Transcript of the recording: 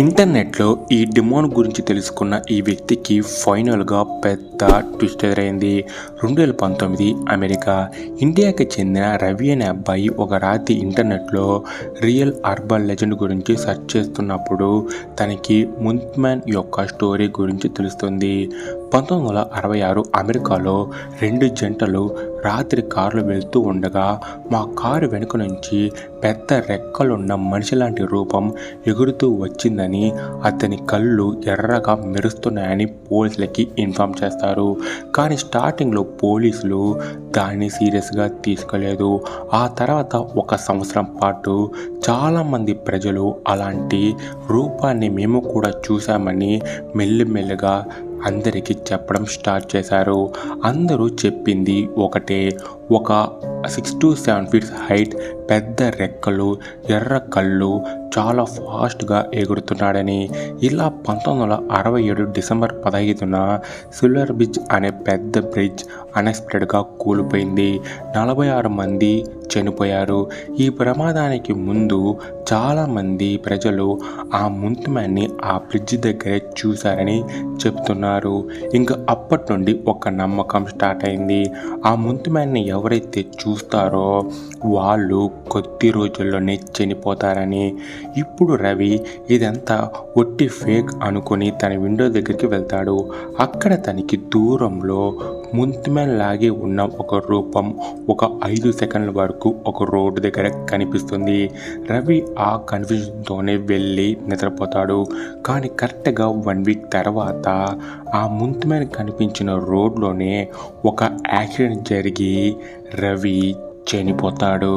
ఇంటర్నెట్లో ఈ డిమాండ్ గురించి తెలుసుకున్న ఈ వ్యక్తికి ఫైనల్గా పెద్ద ట్విస్ట్ ఎదురైంది. 2019 అమెరికా. ఇండియాకి చెందిన రవి అనే అబ్బాయి ఒక రాత్రి ఇంటర్నెట్లో రియల్ అర్బన్ లెజెండ్ గురించి సెర్చ్ చేస్తున్నప్పుడు తనకి ముంత్మ్యాన్ యొక్క స్టోరీ గురించి తెలుస్తుంది. 1966 అమెరికాలో 2 జంటలు రాత్రి కారులో వెళ్తూ ఉండగా మా కారు వెనుక నుంచి పెద్ద రెక్కలున్న మనిషి లాంటి రూపం ఎగురుతూ వచ్చిందని, అతని కళ్ళు ఎర్రగా మెరుస్తున్నాయని పోలీసులకి ఇన్ఫామ్ చేస్తారు. కానీ స్టార్టింగ్లో పోలీసులు దాన్ని సీరియస్గా తీసుకోలేదు. ఆ తర్వాత 1 సంవత్సరం పాటు చాలామంది ప్రజలు అలాంటి రూపాన్ని మేము కూడా చూసామని మెల్లిమెల్లిగా అందరికీ చెప్పడం స్టార్ట్ చేశారు. అందరూ చెప్పింది ఒకటే, ఒక 6 to 7 feet హైట్, పెద్ద రెక్కలు, ఎర్ర కళ్ళు, చాలా ఫాస్ట్గా ఎగురుతున్నాడని. ఇలా 1967 డిసెంబర్ 15న సిల్వర్ బ్రిడ్జ్ అనే పెద్ద బ్రిడ్జ్ అన్ఎక్స్పెక్టెడ్గా కూలిపోయింది. 46 మంది చనిపోయారు. ఈ ప్రమాదానికి ముందు చాలామంది ప్రజలు ఆ ముంత్మ్యాన్ని ఆ బ్రిడ్జ్ దగ్గరే చూశారని చెప్తున్నారు. ఇంకా అప్పటి నుండి ఒక నమ్మకం స్టార్ట్ అయింది. ఆ ముంత్మ్యాన్ని ఎవరైతే చూస్తారో వాళ్ళు కొద్ది రోజుల్లోనే చనిపోతారని. ఇప్పుడు రవి ఇదంతా ఒట్టి ఫేక్ అనుకుని తన విండో దగ్గరికి వెళ్తాడు. అక్కడ తనకి దూరంలో ముంత్మ్యాన్ లాగే ఉన్న ఒక రూపం ఒక 5 సెకండ్ల వరకు ఒక రోడ్డు దగ్గర కనిపిస్తుంది. రవి ఆ కన్ఫ్యూజన్తోనే వెళ్ళి నిద్రపోతాడు. కానీ కరెక్ట్గా 1 వీక్ తర్వాత ఆ ముంత్మ్యాన్ కనిపించిన రోడ్లోనే ఒక యాక్సిడెంట్ జరిగి రవి చనిపోతాడు.